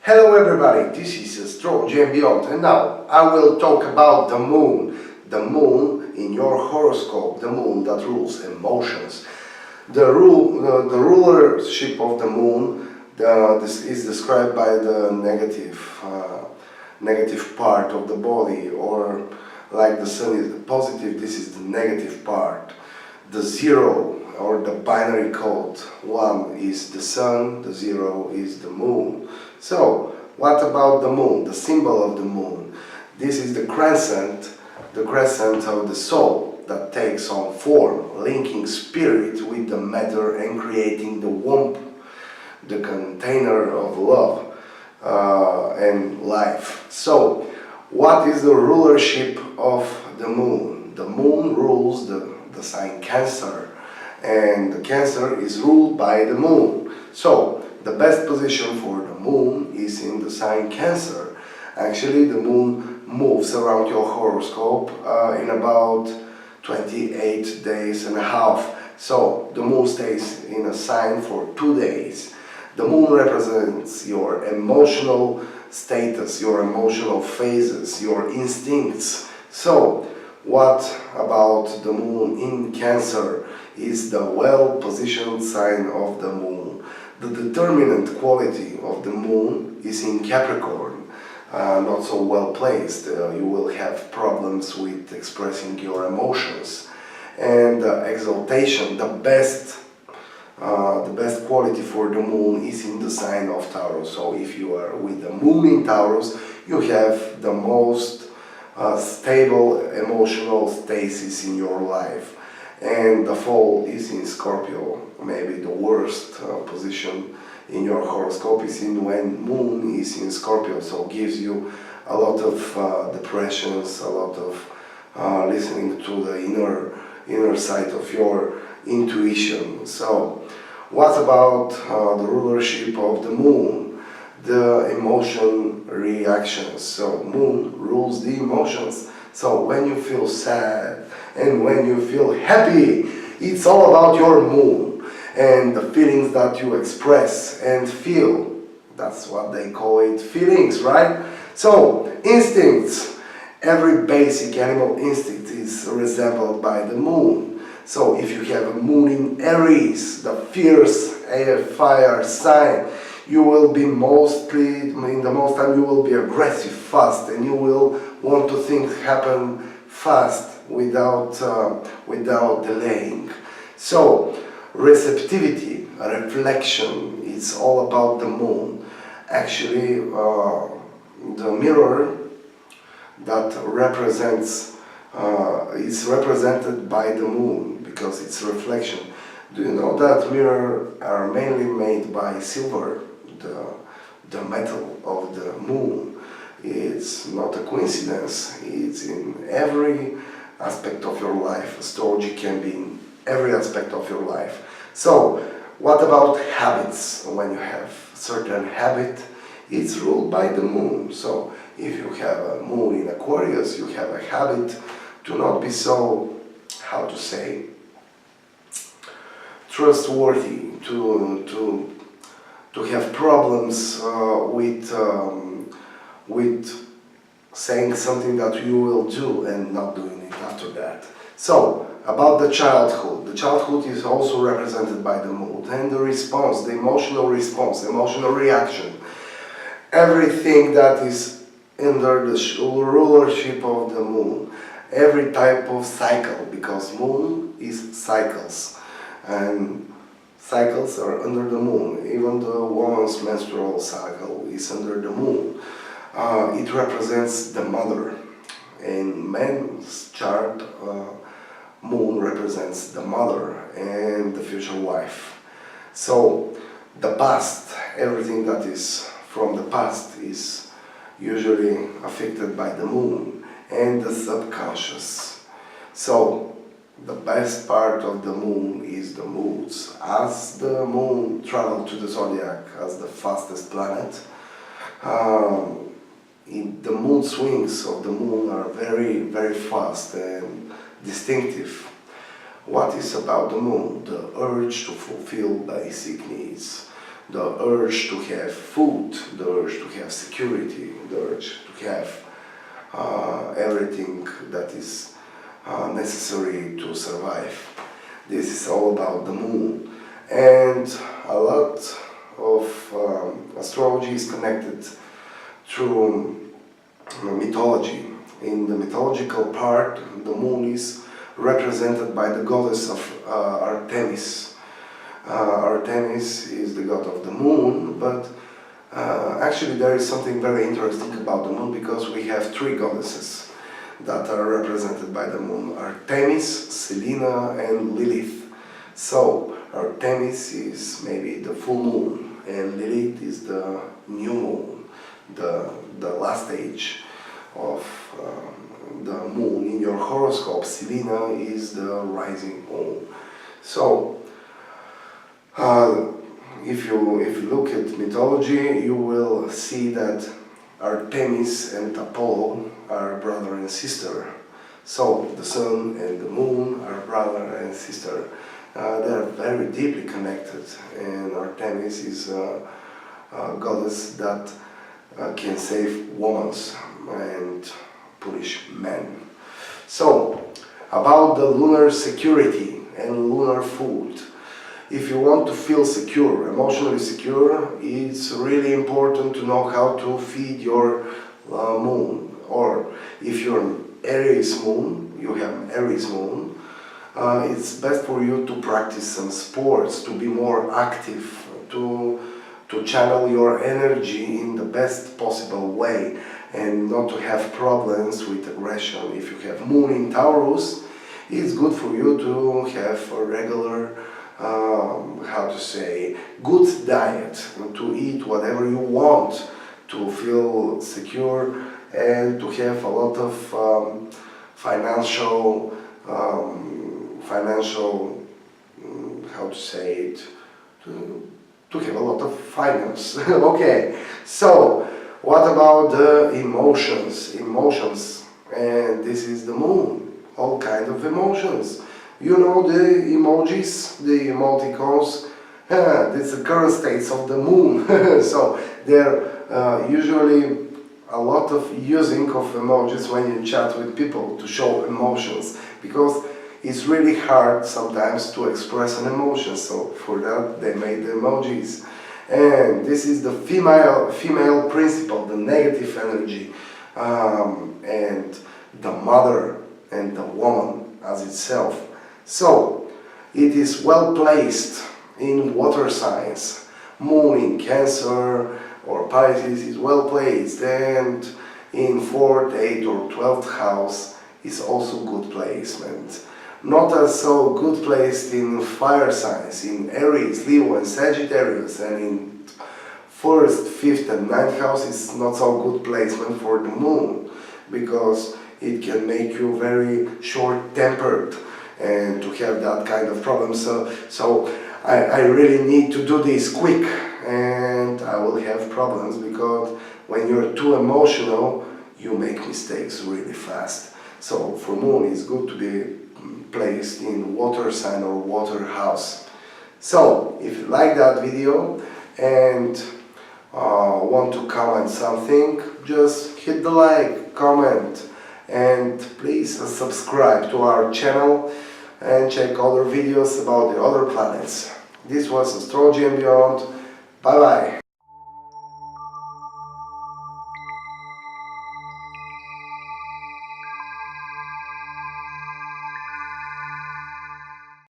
Hello everybody, this is Astrology and Beyond, and now I will talk about the moon. The moon in your horoscope, the moon that rules emotions. The rulership of the moon this is described by the negative part of the body, or like the sun is the positive, this is the negative part. The zero or the binary code, 1 is the sun, the 0 is the moon. So, what about the moon, the symbol of the moon? This is the crescent of the soul that takes on form, linking spirit with the matter and creating the womb, the container of love and life. So, what is the rulership of the moon? The moon rules the sign Cancer, and the Cancer is ruled by the moon. So, the best position for the moon is in the sign Cancer. Actually, the moon moves around your horoscope in about 28 days and a half. So, the moon stays in a sign for 2 days. The moon represents your emotional status, your emotional phases, your instincts. So, what about the moon in Cancer is the well-positioned sign of the moon. The determinant quality of the moon is in Capricorn, not so well placed. You will have problems with expressing your emotions. And exaltation, the best quality for the moon is in the sign of Taurus. So if you are with the moon in Taurus, you have the most stable emotional stasis in your life. And the fall is in Scorpio. Maybe the worst position in your horoscope is in when moon is in Scorpio, so gives you a lot of depressions, a lot of listening to the inner side of your intuition. So what about the rulership of the moon? The emotion reactions. So moon rules the emotions. So when you feel sad and when you feel happy, it's all about your moon and the feelings that you express and feel. That's what they call it, feelings, right? So instincts, every basic animal instinct is resembled by the moon. So if you have a moon in Aries, the fierce air fire sign, you will be in the most time you will be aggressive, fast, and you will want to things happen fast without delaying. So receptivity, reflection, it's all about the moon. Actually, the mirror that represents is represented by the moon because it's reflection. Do you know that mirrors are mainly made by silver, the metal of the moon? It's not a coincidence. It's in every aspect of your life. Astrology can be in every aspect of your life. So, what about habits? When you have certain habit, it's ruled by the moon. So, if you have a moon in Aquarius, you have a habit to not be so, how to say, trustworthy, to have problems with saying something that you will do and not doing it after that. So, about the childhood is also represented by the moon, and the response, the emotional response, emotional reaction, everything that is under the rulership of the moon, every type of cycle, because moon is cycles, and cycles are under the moon. Even the woman's menstrual cycle is under the moon. It represents the mother. In men's chart, moon represents the mother and the future wife. So the past, everything that is from the past is usually affected by the moon, and the subconscious. So the best part of the moon is the moods. As the moon travels to the Zodiac as the fastest planet, the mood swings of the moon are very, very fast and distinctive. What is about the moon? The urge to fulfill basic needs. the urge to have food, the urge to have security, the urge to have everything that is necessary to survive. This is all about the moon, and a lot of astrology is connected through mythology. In the mythological part, the moon is represented by the goddess of Artemis. Artemis is the god of the moon, but actually there is something very interesting about the moon, because we have three goddesses that are represented by the moon: Artemis, Selena and Lilith. So Artemis is maybe the full moon, and Lilith is the new moon, the last stage of the moon. In your horoscope, Selena is the rising moon. So if you look at mythology, you will see that Artemis and Apollo are brother and sister. So the sun and the moon are brother and sister. They are very deeply connected, and Artemis is a goddess that can save women and punish men. So, about the lunar security and lunar food. If you want to feel secure, emotionally secure, it's really important to know how to feed your moon. Or if you're an Aries moon, you have an Aries moon, it's best for you to practice some sports, to be more active, to channel your energy in the best possible way, and not to have problems with aggression. If you have moon in Taurus, it's good for you to have a regular good diet, to eat whatever you want, to feel secure, and to have a lot of financial, to have a lot of finance. Okay, so what about the emotions? And this is the moon, all kinds of emotions. You know the emojis, the emoticons, it's the current states of the moon. So there usually a lot of using of emojis when you chat with people to show emotions, because it's really hard sometimes to express an emotion, so for that they made the emojis. And this is the female principle, the negative energy, and the mother and the woman as itself. So it is well placed in water signs. Moon in Cancer or Pisces is well placed, and in 4th, 8th or 12th house is also good placement. Not as so good placed in fire signs, in Aries, Leo and Sagittarius, and in 1st, 5th and 9th house is not so good placement for the moon, because it can make you very short-tempered and to have that kind of problem. So I really need to do this quick, and I will have problems, because when you're too emotional, you make mistakes really fast. So for moon, it's good to be placed in water sign or water house. So if you like that video and want to comment something, just hit the like, comment, and please subscribe to our channel and check other videos about the other planets. This was Astrology and Beyond. Bye bye.